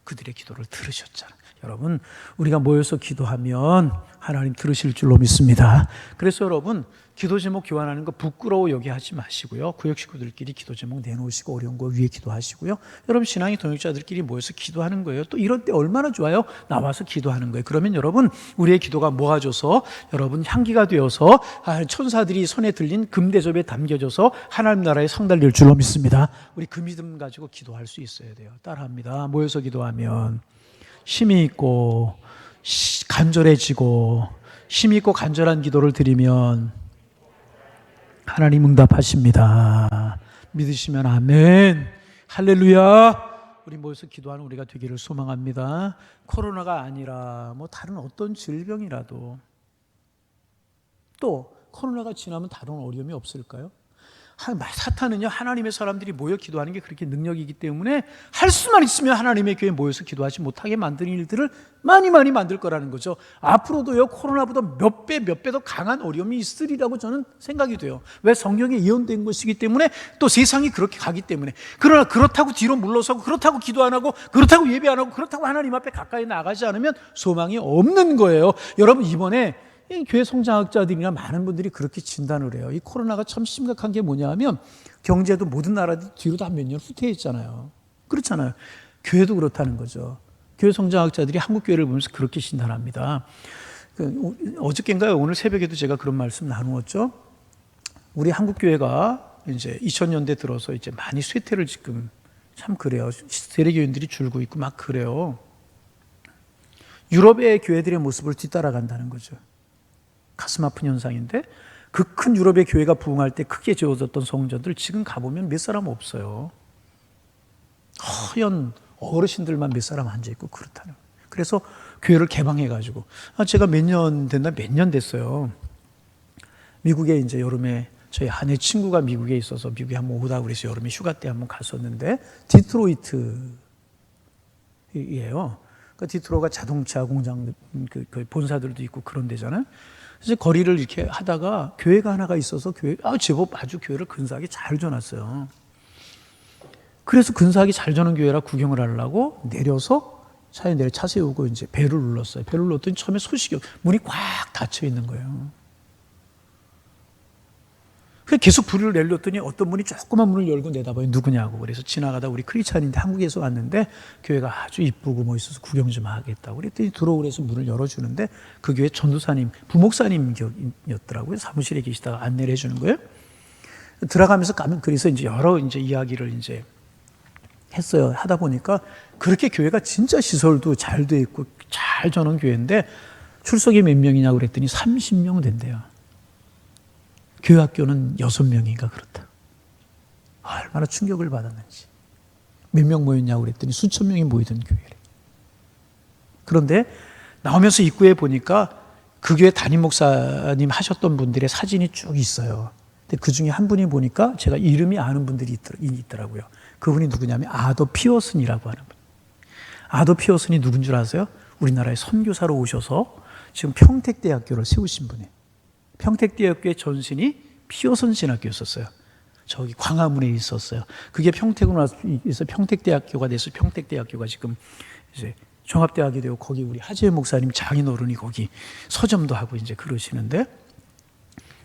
그들의 기도를 들으셨잖아요. 여러분, 우리가 모여서 기도하면 하나님 들으실 줄로 믿습니다. 그래서 여러분, 기도 제목 교환하는 거 부끄러워 여기 하지 마시고요. 구역 식구들끼리 기도 제목 내놓으시고 어려운 거 위에 기도하시고요. 여러분, 신앙의 동역자들끼리 모여서 기도하는 거예요. 또 이럴 때 얼마나 좋아요? 나와서 기도하는 거예요. 그러면 여러분, 우리의 기도가 모아져서 여러분 향기가 되어서 천사들이 손에 들린 금대접에 담겨져서 하나님 나라에 상달될 줄로 믿습니다. 우리 그 믿음 가지고 기도할 수 있어야 돼요. 따라합니다. 모여서 기도하면 힘이 있고 간절해지고, 힘이 있고 간절한 기도를 드리면 하나님 응답하십니다. 믿으시면 아멘. 할렐루야. 우리 모여서 기도하는 우리가 되기를 소망합니다. 코로나가 아니라 다른 어떤 질병이라도, 또 코로나가 지나면 다른 어려움이 없을까요? 사탄은요, 하나님의 사람들이 모여 기도하는 게 그렇게 능력이기 때문에 할 수만 있으면 하나님의 교회에 모여서 기도하지 못하게 만드는 일들을 많이 만들 거라는 거죠. 앞으로도요, 코로나보다 몇 배 더 강한 어려움이 있으리라고 저는 생각이 돼요. 왜? 성경에 예언된 것이기 때문에, 또 세상이 그렇게 가기 때문에. 그러나 그렇다고 뒤로 물러서고, 그렇다고 기도 안 하고, 그렇다고 예배 안 하고, 그렇다고 하나님 앞에 가까이 나가지 않으면 소망이 없는 거예요. 여러분, 이번에 교회 성장학자들이나 많은 분들이 그렇게 진단을 해요. 이 코로나가 참 심각한 게 뭐냐 하면, 경제도 모든 나라들이 뒤로 다 몇 년 후퇴했잖아요. 그렇잖아요. 교회도 그렇다는 거죠. 교회 성장학자들이 한국 교회를 보면서 그렇게 진단합니다. 어저께인가요? 오늘 새벽에도 제가 그런 말씀 나누었죠. 우리 한국 교회가 이제 2000년대 들어서 이제 많이 쇠퇴를 지금, 참 그래요. 세례교인들이 줄고 있고 막 그래요. 유럽의 교회들의 모습을 뒤따라간다는 거죠. 가슴 아픈 현상인데, 그 큰 유럽의 교회가 부흥할 때 크게 지어졌던 성전들 지금 가보면 몇 사람 없어요. 허연 어르신들만 몇 사람 앉아있고 그렇다는 거예요. 그래서 교회를 개방해가지고, 제가 몇 년 됐어요. 미국에 이제 여름에 저희 아내 친구가 미국에 있어서 미국에 한번 오다 그래서 여름에 휴가 때 한번 갔었는데, 디트로이트예요. 그러니까 디트로가 자동차 공장 그 본사들도 있고 그런 데잖아요. 그래서 거리를 이렇게 하다가 교회가 하나가 있어서 제법 아주 교회를 근사하게 잘 줘놨어요. 그래서 근사하게 잘 줘놓은 교회라 구경을 하려고 내려서 차에 차 세우고 이제 배를 눌렀어요. 배를 눌렀더니 처음에 소식이 문이 꽉 닫혀 있는 거예요. 그래서 계속 불을 내렸더니 어떤 분이 조그만 문을 열고 내다봐요. 누구냐고. 그래서 지나가다 우리 크리스찬인데 한국에서 왔는데 교회가 아주 이쁘고 멋있어서 구경 좀 하겠다고 그랬더니 들어오래서 문을 열어주는데, 그 교회 전도사님, 부목사님이었더라고요. 사무실에 계시다가 안내를 해주는 거예요. 들어가면서 그래서 이제 여러 이야기를 이제 했어요. 하다 보니까 그렇게 교회가 진짜 시설도 잘 돼 있고 잘 저는 교회인데, 출석이 몇 명이냐고 그랬더니 30명 된대요. 교회 학교는 6명인가 그렇다. 얼마나 충격을 받았는지. 몇 명 모였냐고 그랬더니 수천 명이 모이던 교회래. 그런데 나오면서 입구에 보니까 그 교회 담임 목사님 하셨던 분들의 사진이 쭉 있어요. 근데 그 중에 한 분이 보니까 제가 이름이 아는 분들이 있더라고요. 그분이 누구냐면 아더 피어슨이라고 하는 분. 아더 피어슨이 누군 줄 아세요? 우리나라에 선교사로 오셔서 지금 평택대학교를 세우신 분이에요. 평택대학교의 전신이 피어슨 신학교였었어요. 저기 광화문에 있었어요. 그게 평택으로 나서 평택대학교가 돼서 평택대학교가 지금 이제 종합대학이 되고, 거기 우리 하재현 목사님 장인어른이 거기 서점도 하고 이제 그러시는데,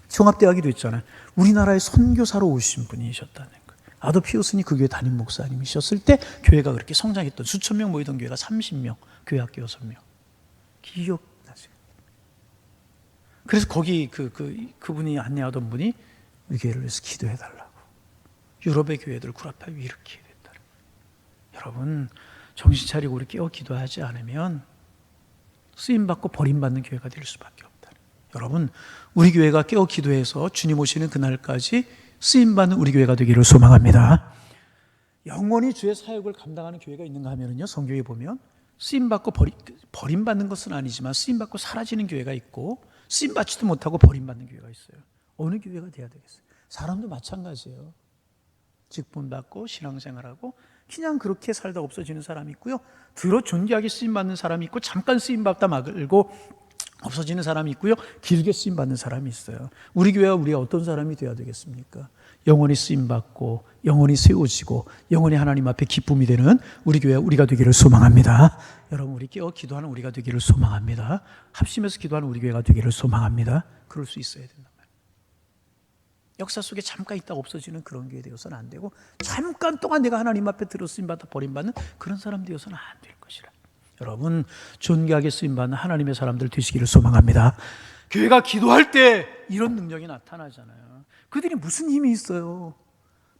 종합대학이 됐잖아요. 우리나라에 선교사로 오신 분이셨다는 거예요. 아더 피어슨이 그 교회 담임 목사님이셨을 때 교회가 그렇게 성장했던, 수천 명 모이던 교회가 30명, 교회 학교 6명. 기억나세요? 그래서 거기 그분이 안내하던 분이 우리 교회를 위해서 기도해달라고. 유럽의 교회들 구라파에 이렇게 됐다는 거예요. 여러분, 정신 차리고 우리 깨어 기도하지 않으면 쓰임받고 버림받는 교회가 될 수밖에 없다. 여러분, 우리 교회가 깨어 기도해서 주님 오시는 그날까지 쓰임받는 우리 교회가 되기를 소망합니다. 영원히 주의 사역을 감당하는 교회가 있는가 하면요, 성경에 보면 쓰임받고 버림받는 것은 아니지만 쓰임받고 사라지는 교회가 있고 쓰임받지도 못하고 버림받는 교회가 있어요. 어느 교회가 돼야 되겠어요? 사람도 마찬가지예요. 직분받고 신앙생활하고 그냥 그렇게 살다 없어지는 사람이 있고요, 들어 존귀하게 쓰임받는 사람이 있고 잠깐 쓰임받다 말고 없어지는 사람이 있고요, 길게 쓰임받는 사람이 있어요. 우리 교회가 우리가 어떤 사람이 되어야 되겠습니까? 영원히 쓰임받고 영원히 세워지고 영원히 하나님 앞에 기쁨이 되는 우리 교회 우리가 되기를 소망합니다. 여러분, 우리 깨어 기도하는 우리가 되기를 소망합니다. 합심해서 기도하는 우리 교회가 되기를 소망합니다. 그럴 수 있어야 된단 말이에요. 역사 속에 잠깐 있다가 없어지는 그런 교회 되어서는 안 되고, 잠깐 동안 내가 하나님 앞에 들어 쓰임받아 버림받는 그런 사람 되어서는 안 될 것이라. 여러분, 존귀하게 쓰임받는 하나님의 사람들 되시기를 소망합니다. 교회가 기도할 때 이런 능력이 나타나잖아요. 그들이 무슨 힘이 있어요?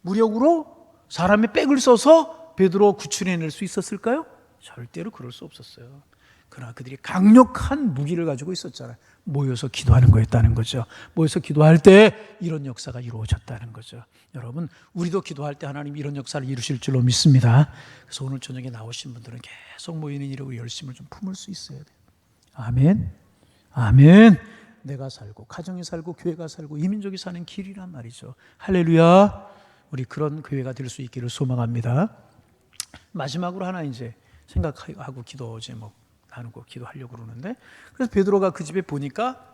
무력으로 사람의 백을 써서 베드로 구출해낼 수 있었을까요? 절대로 그럴 수 없었어요. 그러나 그들이 강력한 무기를 가지고 있었잖아요. 모여서 기도하는 거였다는 거죠. 모여서 기도할 때 이런 역사가 이루어졌다는 거죠. 여러분, 우리도 기도할 때 하나님 이런 역사를 이루실 줄로 믿습니다. 그래서 오늘 저녁에 나오신 분들은 계속 모이는 일에 우리 열심을 좀 품을 수 있어야 돼요. 아멘. 아멘. 내가 살고 가정이 살고 교회가 살고 이 민족이 사는 길이란 말이죠. 할렐루야. 우리 그런 교회가 될 수 있기를 소망합니다. 마지막으로 하나 이제 생각하고 기도 제목 나누고 기도하려고 그러는데, 그래서 베드로가 그 집에 보니까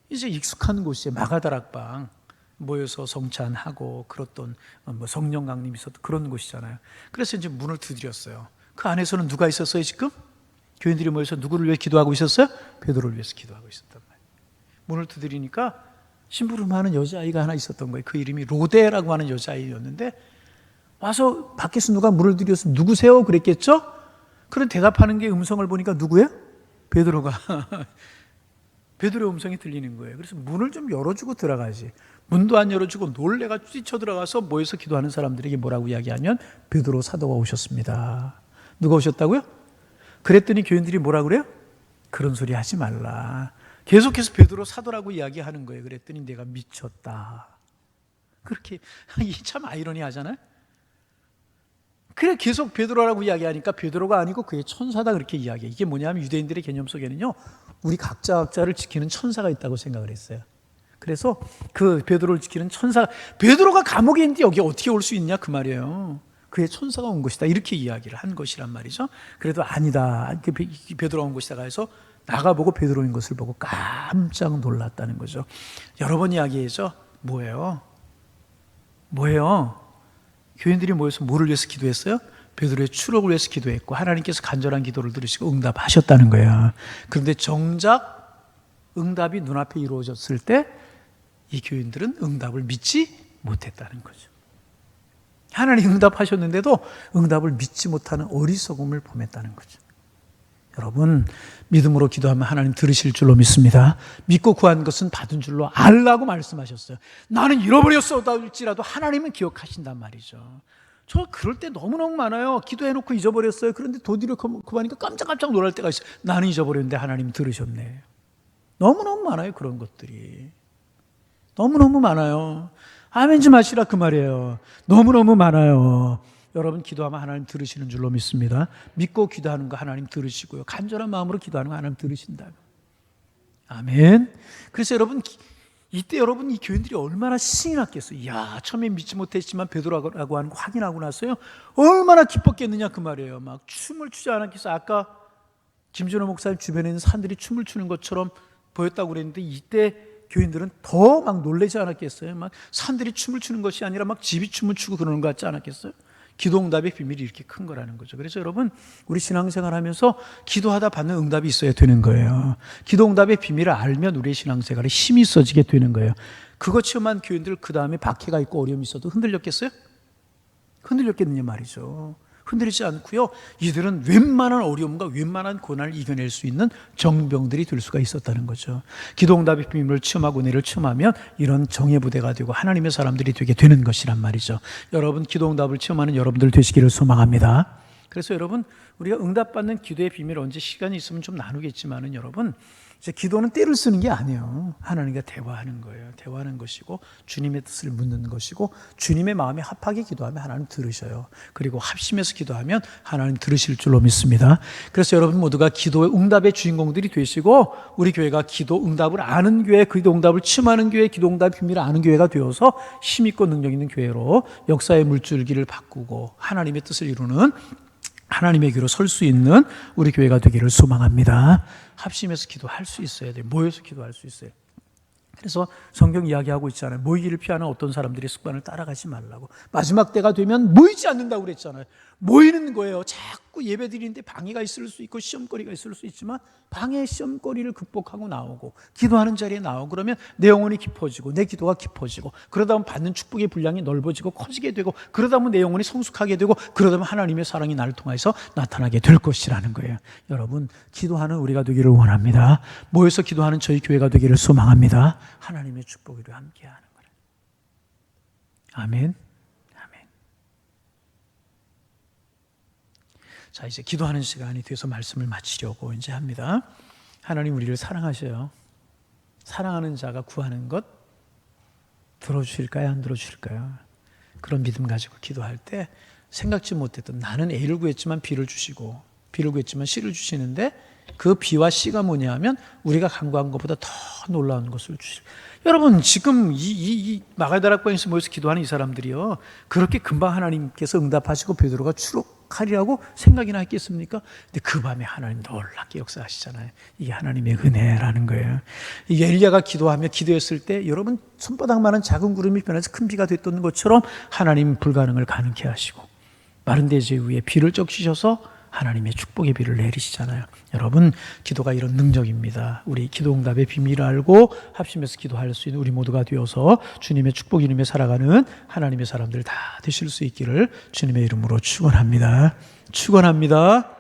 이제 익숙한 곳이에요. 마가다락방 모여서 성찬하고 그랬던 성령 강림이 있었던 그런 곳이잖아요. 그래서 이제 문을 두드렸어요. 그 안에서는 누가 있었어요? 지금 교인들이 모여서 누구를 위해 기도하고 있었어요? 베드로를 위해서 기도하고 있었단 말이에요. 문을 두드리니까 심부름하는 여자아이가 하나 있었던 거예요. 그 이름이 로데라고 하는 여자아이였는데, 와서 밖에서 누가 문을 두드려서 누구세요? 그랬겠죠? 그런 대답하는 게 음성을 보니까 누구예요? 베드로가. 베드로의 음성이 들리는 거예요. 그래서 문을 좀 열어주고 들어가지. 문도 안 열어주고 놀래가 뛰쳐 들어가서 모여서 기도하는 사람들에게 뭐라고 이야기하면 베드로 사도가 오셨습니다. 누가 오셨다고요? 그랬더니 교인들이 뭐라 그래요? 그런 소리 하지 말라. 계속해서 베드로 사도라고 이야기하는 거예요. 그랬더니 내가 미쳤다. 그렇게 참 아이러니하잖아요. 그래 계속 베드로라고 이야기하니까 베드로가 아니고 그의 천사다 그렇게 이야기해요. 이게 뭐냐면 유대인들의 개념 속에는요, 우리 각자를 지키는 천사가 있다고 생각을 했어요. 그래서 그 베드로를 지키는 천사, 베드로가 감옥에 있는데 여기 어떻게 올 수 있냐 그 말이에요. 그의 천사가 온 것이다 이렇게 이야기를 한 것이란 말이죠. 그래도 아니다, 베드로가 온 것이다 해서 나가보고 베드로인 것을 보고 깜짝 놀랐다는 거죠. 여러 번 이야기해서 뭐예요? 교인들이 모여서 뭐를 위해서 기도했어요? 베드로의 추록을 위해서 기도했고 하나님께서 간절한 기도를 들으시고 응답하셨다는 거예요. 그런데 정작 응답이 눈앞에 이루어졌을 때 이 교인들은 응답을 믿지 못했다는 거죠. 하나님 응답하셨는데도 응답을 믿지 못하는 어리석음을 범했다는 거죠. 여러분, 믿음으로 기도하면 하나님 들으실 줄로 믿습니다. 믿고 구한 것은 받은 줄로 알라고 말씀하셨어요. 나는 잃어버렸어도 하나님은 기억하신단 말이죠. 저 그럴 때 너무너무 많아요. 기도해놓고 잊어버렸어요. 그런데 도디어 구하니까 깜짝깜짝 놀랄 때가 있어요. 나는 잊어버렸는데 하나님 들으셨네. 너무너무 많아요. 그런 것들이 너무너무 많아요. 아멘 좀 하시라 그 말이에요. 너무너무 많아요. 여러분, 기도하면 하나님 들으시는 줄로 믿습니다. 믿고 기도하는 거 하나님 들으시고요, 간절한 마음으로 기도하는 거 하나님 들으신다. 아멘. 그래서 여러분, 이때 여러분 이 교인들이 얼마나 신이 났겠어요. 이야, 처음에 믿지 못했지만 베드로라고 하는 거 확인하고 나서요 얼마나 기뻤겠느냐 그 말이에요. 막 춤을 추지 않았겠어요. 아까 김준호 목사님 주변에 있는 산들이 춤을 추는 것처럼 보였다고 그랬는데, 이때 교인들은 더 막 놀라지 않았겠어요. 막 산들이 춤을 추는 것이 아니라 막 집이 춤을 추고 그러는 것 같지 않았겠어요? 기도 응답의 비밀이 이렇게 큰 거라는 거죠. 그래서 여러분, 우리 신앙생활 하면서 기도하다 받는 응답이 있어야 되는 거예요. 기도 응답의 비밀을 알면 우리의 신앙생활에 힘이 있어지게 되는 거예요. 그거 체험한 교인들 그 다음에 박해가 있고 어려움이 있어도 흔들렸겠어요? 흔들렸겠느냐 말이죠. 흔들리지 않고요, 이들은 웬만한 어려움과 웬만한 고난을 이겨낼 수 있는 정병들이 될 수가 있었다는 거죠. 기도응답의 비밀을 체험하고 은혜를 체험하면 이런 정예 부대가 되고 하나님의 사람들이 되게 되는 것이란 말이죠. 여러분, 기도응답을 체험하는 여러분들 되시기를 소망합니다. 그래서 여러분, 우리가 응답받는 기도의 비밀 언제 시간이 있으면 좀 나누겠지만은 여러분, 이제 기도는 때를 쓰는 게 아니에요. 하나님과 대화하는 거예요. 대화하는 것이고 주님의 뜻을 묻는 것이고 주님의 마음에 합하게 기도하면 하나님 들으셔요. 그리고 합심해서 기도하면 하나님 들으실 줄로 믿습니다. 그래서 여러분 모두가 기도의 응답의 주인공들이 되시고 우리 교회가 기도 응답을 아는 교회, 기도 응답을 체험하는 교회, 기도 응답의 비밀을 아는 교회가 되어서 힘있고 능력 있는 교회로 역사의 물줄기를 바꾸고 하나님의 뜻을 이루는 하나님의 귀로 설 수 있는 우리 교회가 되기를 소망합니다. 합심해서 기도할 수 있어야 돼요. 모여서 기도할 수 있어요. 그래서 성경 이야기하고 있잖아요. 모이기를 피하는 어떤 사람들의 습관을 따라가지 말라고. 마지막 때가 되면 모이지 않는다고 그랬잖아요. 모이는 거예요. 자꾸 예배 드리는데 방해가 있을 수 있고 시험거리가 있을 수 있지만 방해 시험거리를 극복하고 나오고 기도하는 자리에 나오고 그러면 내 영혼이 깊어지고 내 기도가 깊어지고 그러다 보면 받는 축복의 분량이 넓어지고 커지게 되고 그러다 보면 내 영혼이 성숙하게 되고 그러다 보면 하나님의 사랑이 나를 통해서 나타나게 될 것이라는 거예요. 여러분, 기도하는 우리가 되기를 원합니다. 모여서 기도하는 저희 교회가 되기를 소망합니다. 하나님의 축복으로 함께하는 거예요. 아멘. 자, 이제 기도하는 시간이 돼서 말씀을 마치려고 이제 합니다. 하나님 우리를 사랑하셔요. 사랑하는 자가 구하는 것 들어주실까요? 안 들어주실까요? 그런 믿음 가지고 기도할 때 생각지 못했던 나는 A를 구했지만 B를 주시고 B를 구했지만 C를 주시는데 그 B와 C가 뭐냐면 우리가 간구한 것보다 더 놀라운 것을 주실. 여러분 지금 이 마가다락방에서 모여서 기도하는 이 사람들이요 그렇게 금방 하나님께서 응답하시고 베드로가 추록하리라고 생각이나 했겠습니까? 근데 그 밤에 하나님 놀랍게 역사하시잖아요. 이게 하나님의 은혜라는 거예요. 이게 엘리야가 기도하며 기도했을 때 여러분 손바닥만한 작은 구름이 변해서 큰 비가 됐던 것처럼 하나님 불가능을 가능케 하시고 마른 대지 위에 비를 적시셔서 하나님의 축복의 비를 내리시잖아요. 여러분 기도가 이런 능력입니다. 우리 기도 응답의 비밀을 알고 합심해서 기도할 수 있는 우리 모두가 되어서 주님의 축복 이름에 살아가는 하나님의 사람들 다 되실 수 있기를 주님의 이름으로 축원합니다. 축원합니다.